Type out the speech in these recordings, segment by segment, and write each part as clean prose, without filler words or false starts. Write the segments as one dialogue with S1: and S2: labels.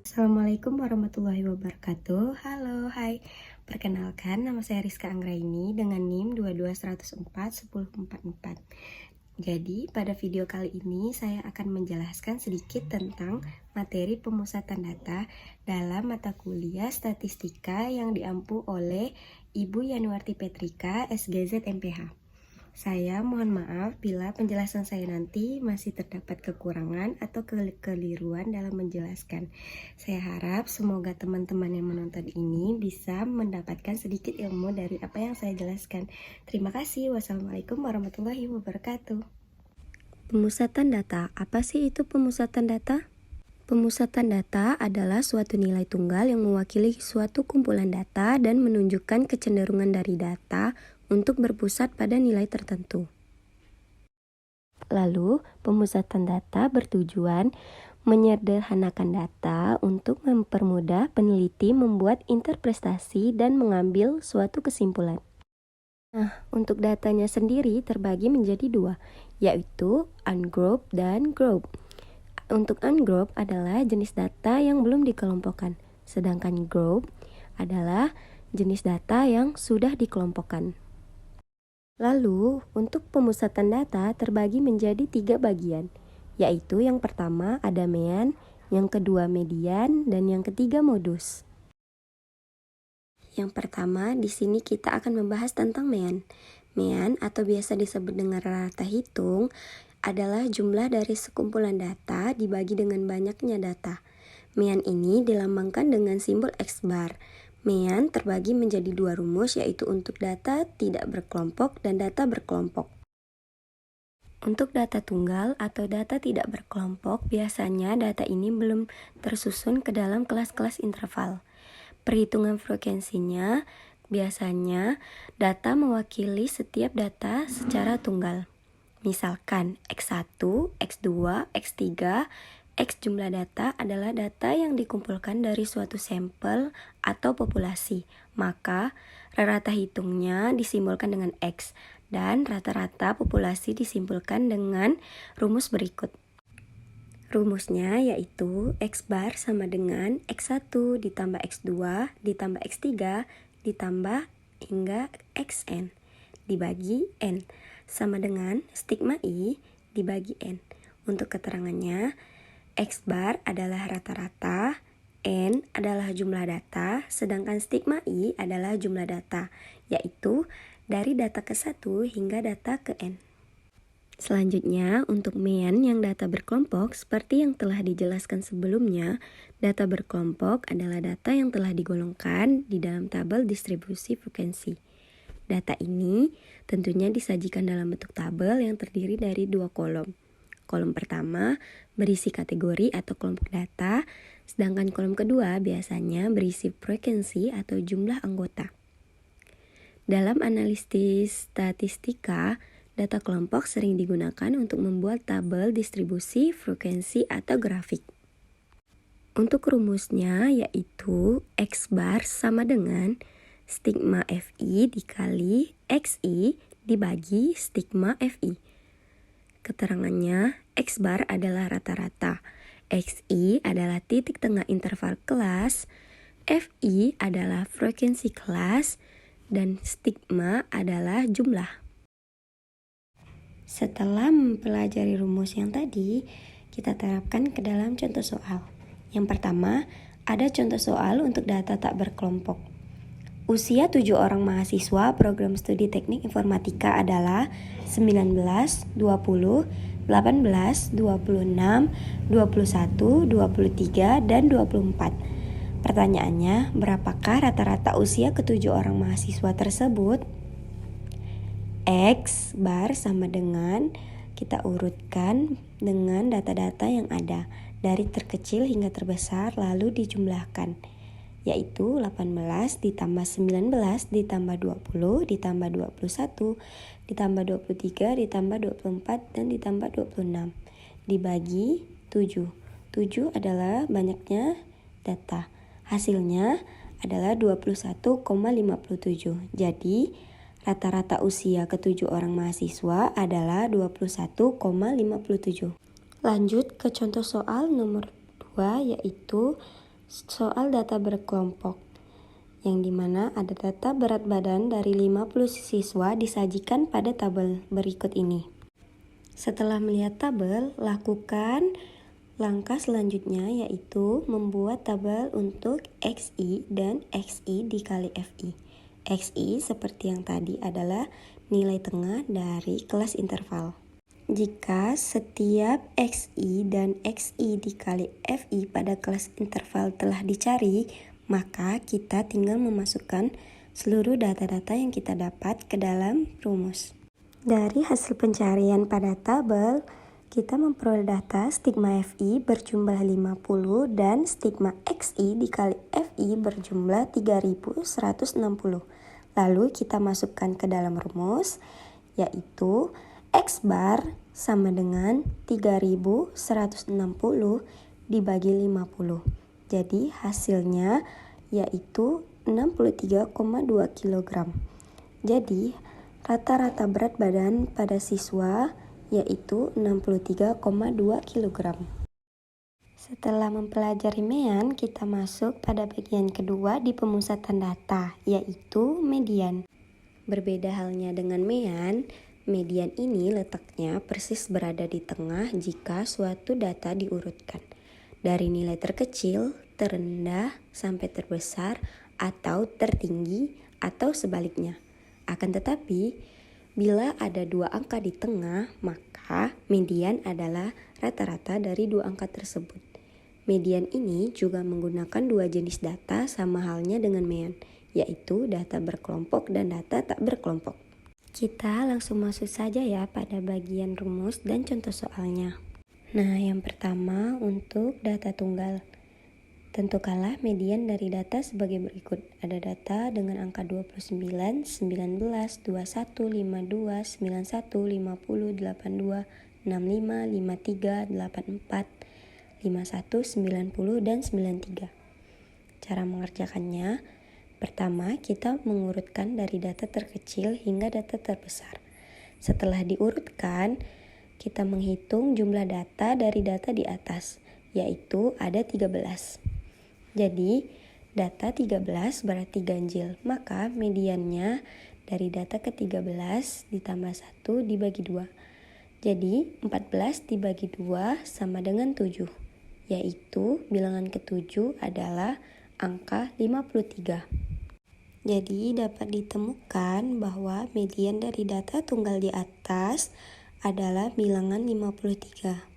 S1: Assalamualaikum warahmatullahi wabarakatuh. Halo, hai. Perkenalkan, nama saya Rizka Anggraini dengan NIM 22104 Jadi, pada video kali ini saya akan menjelaskan sedikit tentang materi pemusatan data dalam mata kuliah statistika yang diampu oleh Ibu Yanuarti Petrika, SGZ MPH. Saya mohon maaf bila penjelasan saya nanti masih terdapat kekurangan atau kekeliruan dalam menjelaskan. Saya harap semoga teman-teman yang menonton ini bisa mendapatkan sedikit ilmu dari apa yang saya jelaskan. Terima kasih. Wassalamualaikum warahmatullahi wabarakatuh. Pemusatan data. Apa sih itu pemusatan data? Pemusatan data adalah suatu nilai tunggal yang mewakili suatu kumpulan data dan menunjukkan kecenderungan dari data untuk berpusat pada nilai tertentu. Lalu, pemusatan data bertujuan menyederhanakan data untuk mempermudah peneliti membuat interpretasi dan mengambil suatu kesimpulan. Nah, untuk datanya sendiri terbagi menjadi dua, yaitu ungrouped dan grouped. Untuk ungrouped adalah jenis data yang belum dikelompokkan, sedangkan grouped adalah jenis data yang sudah dikelompokkan. Lalu, untuk pemusatan data terbagi menjadi 3 bagian, yaitu yang pertama ada mean, yang kedua median, dan yang ketiga modus. Yang pertama, di sini kita akan membahas tentang mean. Mean atau biasa disebut dengan rata hitung adalah jumlah dari sekumpulan data dibagi dengan banyaknya data. Mean ini dilambangkan dengan simbol X bar. Mean terbagi menjadi dua rumus, yaitu untuk data tidak berkelompok dan data berkelompok. Untuk data tunggal atau data tidak berkelompok, biasanya data ini belum tersusun ke dalam kelas-kelas interval. Perhitungan frekuensinya biasanya data mewakili setiap data secara tunggal. Misalkan X1, X2, X3, X jumlah data adalah data yang dikumpulkan dari suatu sampel atau populasi. Maka rata hitungnya disimbolkan dengan X dan rata-rata populasi disimpulkan dengan rumus berikut. Rumusnya yaitu X bar sama dengan X1 ditambah X2 ditambah X3 ditambah hingga Xn dibagi N sama dengan stigma I dibagi N. Untuk keterangannya, X bar adalah rata-rata, N adalah jumlah data, sedangkan stigma I adalah jumlah data, yaitu dari data ke 1 hingga data ke N. Selanjutnya, untuk mean yang data berkelompok, seperti yang telah dijelaskan sebelumnya, data berkelompok adalah data yang telah digolongkan di dalam tabel distribusi frekuensi. Data ini tentunya disajikan dalam bentuk tabel yang terdiri dari 2 kolom. Kolom pertama berisi kategori atau kelompok data, sedangkan kolom kedua biasanya berisi frekuensi atau jumlah anggota. Dalam analisis statistika, data kelompok sering digunakan untuk membuat tabel distribusi frekuensi atau grafik. Untuk rumusnya yaitu X bar sama dengan stigma Fi dikali Xi dibagi stigma Fi. Keterangannya, X bar adalah rata-rata, Xi adalah titik tengah interval kelas, Fi adalah frekuensi kelas, dan stigma adalah jumlah. Setelah mempelajari rumus yang tadi, kita terapkan ke dalam contoh soal. Yang pertama, ada contoh soal untuk data tak berkelompok. Usia 7 orang mahasiswa program studi teknik informatika adalah 19, 20, 18, 26, 21, 23, dan 24. Pertanyaannya, berapakah rata-rata usia ketujuh orang mahasiswa tersebut? X bar sama dengan, kita urutkan dengan data-data yang ada, dari terkecil hingga terbesar lalu dijumlahkan, yaitu 18 ditambah 19 ditambah 20 ditambah 21 ditambah 23 ditambah 24 dan ditambah 26 dibagi 7. 7 adalah banyaknya data. Hasilnya adalah 21,57. Jadi rata-rata usia ketujuh orang mahasiswa adalah 21,57. Lanjut ke contoh soal nomor 2 yaitu soal data berkelompok, yang dimana ada data berat badan dari 50 siswa disajikan pada tabel berikut ini. Setelah melihat tabel, lakukan langkah selanjutnya, yaitu membuat tabel untuk XI dan XI dikali FI. XI seperti yang tadi adalah nilai tengah dari kelas interval. Jika setiap XI dan XI dikali FI pada kelas interval telah dicari, maka kita tinggal memasukkan seluruh data-data yang kita dapat ke dalam rumus. Dari hasil pencarian pada tabel, kita memperoleh data stigma FI berjumlah 50 dan stigma XI dikali FI berjumlah 3160. Lalu kita masukkan ke dalam rumus, yaitu X bar sama dengan 3160 dibagi 50. Jadi hasilnya yaitu 63,2 kg. Jadi rata-rata berat badan pada siswa yaitu 63,2 kg. Setelah mempelajari MEAN, kita masuk pada bagian kedua di pemusatan data, yaitu median. Berbeda halnya dengan MEAN, median ini letaknya persis berada di tengah jika suatu data diurutkan dari nilai terkecil, terendah, sampai terbesar, atau tertinggi, atau sebaliknya. Akan tetapi, bila ada dua angka di tengah, maka median adalah rata-rata dari dua angka tersebut. Median ini juga menggunakan dua jenis data sama halnya dengan MEAN, yaitu data berkelompok dan data tak berkelompok. Kita langsung masuk saja ya pada bagian rumus dan contoh soalnya. Nah, yang pertama untuk data tunggal. Tentukanlah median dari data sebagai berikut. Ada data dengan angka 29, 19, 21, 52, 91, 50, 82, 65, 53, 84, 51, 90, dan 93. Cara mengerjakannya, pertama kita mengurutkan dari data terkecil hingga data terbesar. Setelah diurutkan, kita menghitung jumlah data dari data di atas, yaitu ada 13. Jadi, data 13 berarti ganjil, maka mediannya dari data ke-13 ditambah 1 dibagi 2. Jadi, 14 dibagi 2 sama dengan 7, yaitu bilangan ke-7 adalah angka 53. Jadi, dapat ditemukan bahwa median dari data tunggal di atas adalah bilangan 53.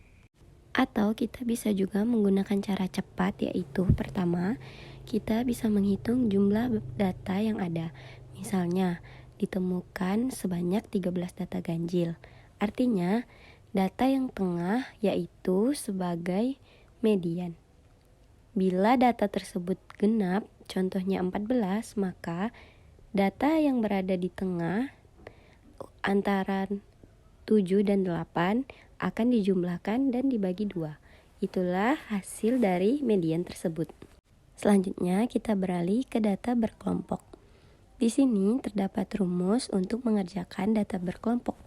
S1: Atau kita bisa juga menggunakan cara cepat, yaitu pertama, kita bisa menghitung jumlah data yang ada. Misalnya, ditemukan sebanyak 13 data ganjil. Artinya, data yang tengah yaitu sebagai median. Bila data tersebut genap, contohnya 14, maka data yang berada di tengah antara 7 dan 8 akan dijumlahkan dan dibagi 2. Itulah hasil dari median tersebut. Selanjutnya kita beralih ke data berkelompok. Di sini terdapat rumus untuk mengerjakan data berkelompok.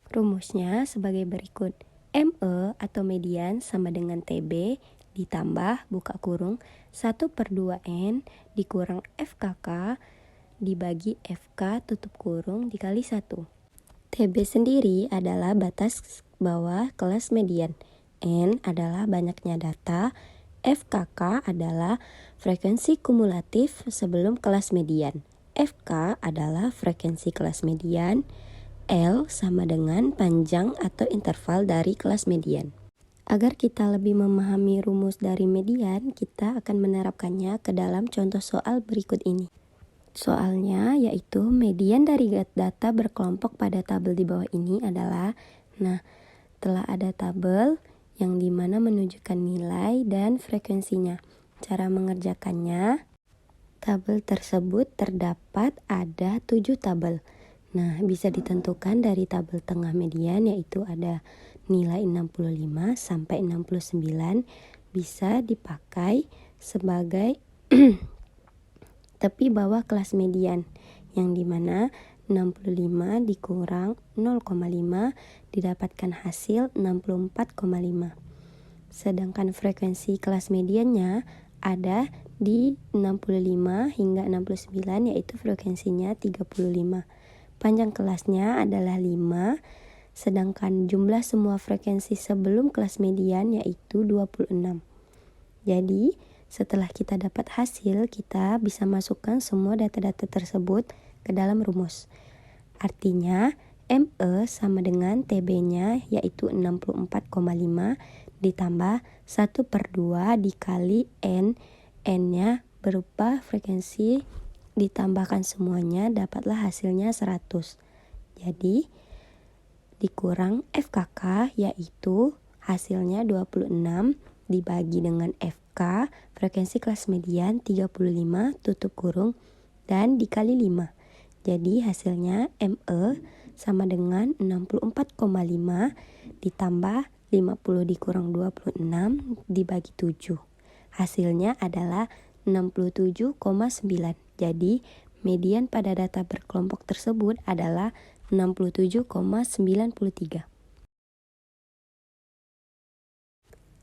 S1: Rumusnya sebagai berikut. ME atau median sama dengan TB ditambah buka kurung 1/2N dikurang FKK dibagi FK tutup kurung dikali 1. TB sendiri adalah batas bawah kelas median. N adalah banyaknya data. FKK adalah frekuensi kumulatif sebelum kelas median. FK adalah frekuensi kelas median. L sama dengan panjang atau interval dari kelas median. Agar kita lebih memahami rumus dari median, kita akan menerapkannya ke dalam contoh soal berikut ini. Soalnya yaitu median dari data berkelompok pada tabel di bawah ini adalah, telah ada tabel yang dimana menunjukkan nilai dan frekuensinya. Cara mengerjakannya, tabel tersebut terdapat ada 7 tabel. Bisa ditentukan dari tabel tengah median yaitu ada nilai 65 sampai 69 bisa dipakai sebagai tepi bawah kelas median, yang dimana 65 dikurang 0,5 didapatkan hasil 64,5. Sedangkan frekuensi kelas mediannya ada di 65 hingga 69, yaitu frekuensinya 35. Panjang kelasnya adalah 5, sedangkan jumlah semua frekuensi sebelum kelas median yaitu 26. Jadi, setelah kita dapat hasil, kita bisa masukkan semua data-data tersebut ke dalam rumus. Artinya, ME sama dengan TB-nya yaitu 64,5 ditambah 1/2 dikali N. N-nya berupa frekuensi ditambahkan semuanya, dapatlah hasilnya 100. Jadi, dikurang FKK yaitu hasilnya 26 dibagi dengan FK, frekuensi kelas median 35 tutup kurung, dan dikali 5. Jadi hasilnya ME sama dengan 64,5 ditambah 50 dikurang 26 dibagi 7. Hasilnya adalah 67,9. Jadi median pada data berkelompok tersebut adalah 67,93.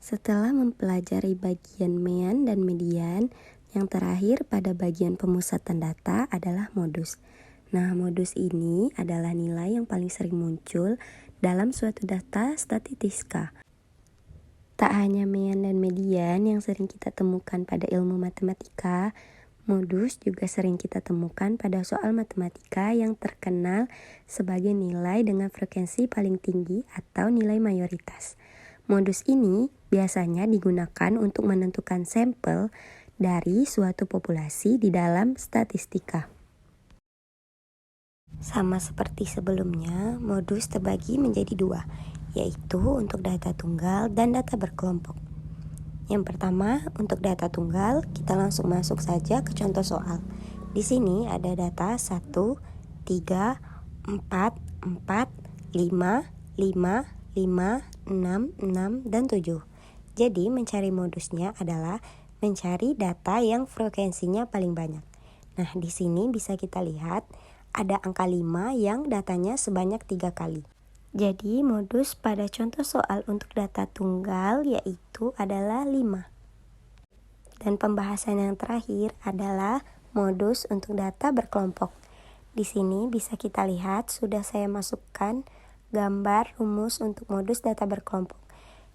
S1: Setelah mempelajari bagian mean dan median, yang terakhir pada bagian pemusatan data adalah modus. Nah, modus ini adalah nilai yang paling sering muncul dalam suatu data statistika. Tak hanya mean dan median yang sering kita temukan pada ilmu matematika, modus juga sering kita temukan pada soal matematika yang terkenal sebagai nilai dengan frekuensi paling tinggi atau nilai mayoritas. Modus ini biasanya digunakan untuk menentukan sampel dari suatu populasi di dalam statistika. Sama seperti sebelumnya, modus terbagi menjadi 2, yaitu untuk data tunggal dan data berkelompok. Yang pertama, untuk data tunggal, kita langsung masuk saja ke contoh soal. Di sini ada data 1, 3, 4, 4, 5, 5, 5, 6, 6, dan 7. Jadi mencari modusnya adalah mencari data yang frekuensinya paling banyak. Nah, di sini bisa kita lihat ada angka 5 yang datanya sebanyak 3 kali. Jadi modus pada contoh soal untuk data tunggal yaitu adalah 5. Dan pembahasan yang terakhir adalah modus untuk data berkelompok. Di sini bisa kita lihat sudah saya masukkan gambar rumus untuk modus data berkelompok,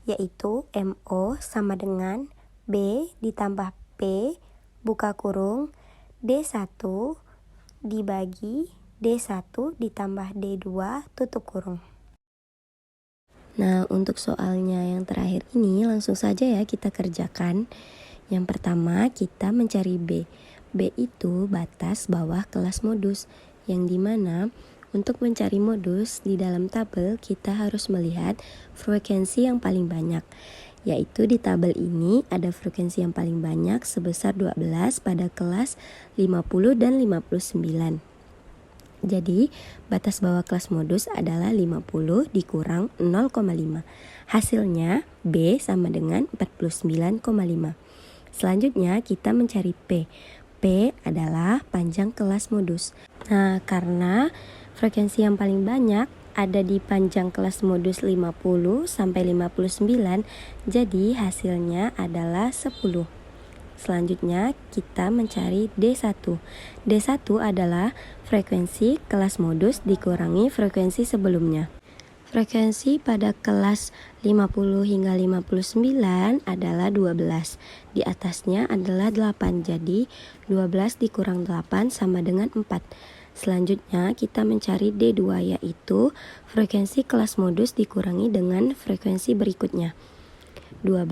S1: yaitu MO sama dengan B ditambah P buka kurung D1 dibagi D1 ditambah D2 tutup kurung. Nah, untuk soalnya yang terakhir ini langsung saja ya kita kerjakan. Yang pertama kita mencari B. B itu batas bawah kelas modus, yang dimana untuk mencari modus di dalam tabel kita harus melihat frekuensi yang paling banyak. Yaitu di tabel ini ada frekuensi yang paling banyak sebesar 12 pada kelas 50 dan 59. Jadi, batas bawah kelas modus adalah 50 dikurang 0,5. Hasilnya B sama dengan 49,5. Selanjutnya kita mencari P. P adalah panjang kelas modus. Nah, karena frekuensi yang paling banyak ada di panjang kelas modus 50 sampai 59, jadi hasilnya adalah 10. Selanjutnya kita mencari D1. D1 adalah frekuensi kelas modus dikurangi frekuensi sebelumnya. Frekuensi pada kelas 50 hingga 59 adalah 12. Di atasnya adalah 8, jadi 12 dikurang 8 sama dengan 4. Selanjutnya kita mencari D2, yaitu frekuensi kelas modus dikurangi dengan frekuensi berikutnya. 12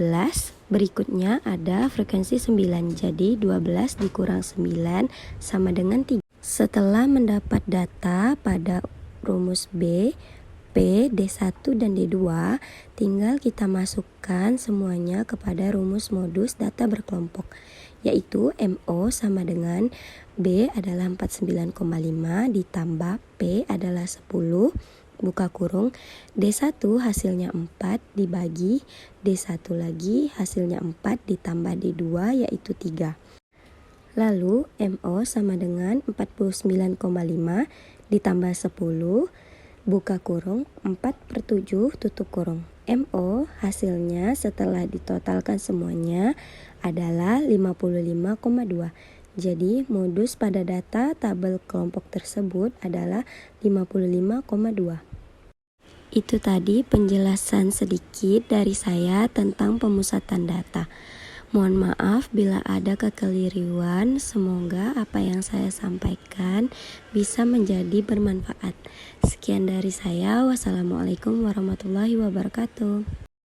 S1: berikutnya ada frekuensi 9, jadi 12 dikurang 9 sama dengan 3. Setelah mendapat data pada rumus B, P, D1 dan D2, tinggal kita masukkan semuanya kepada rumus modus data berkelompok, yaitu MO sama dengan B adalah 49,5 ditambah P adalah 10 buka kurung, D1 hasilnya 4 dibagi D1 lagi hasilnya 4 ditambah D2 yaitu 3. Lalu MO sama dengan 49,5 ditambah 10 buka kurung, 4/7 tutup kurung. MO hasilnya setelah ditotalkan semuanya adalah 55,2. Jadi modus pada data tabel kelompok tersebut adalah 55,2. Itu tadi penjelasan sedikit dari saya tentang pemusatan data. Mohon maaf bila ada kekeliruan, semoga apa yang saya sampaikan bisa menjadi bermanfaat. Sekian dari saya, wassalamualaikum warahmatullahi wabarakatuh.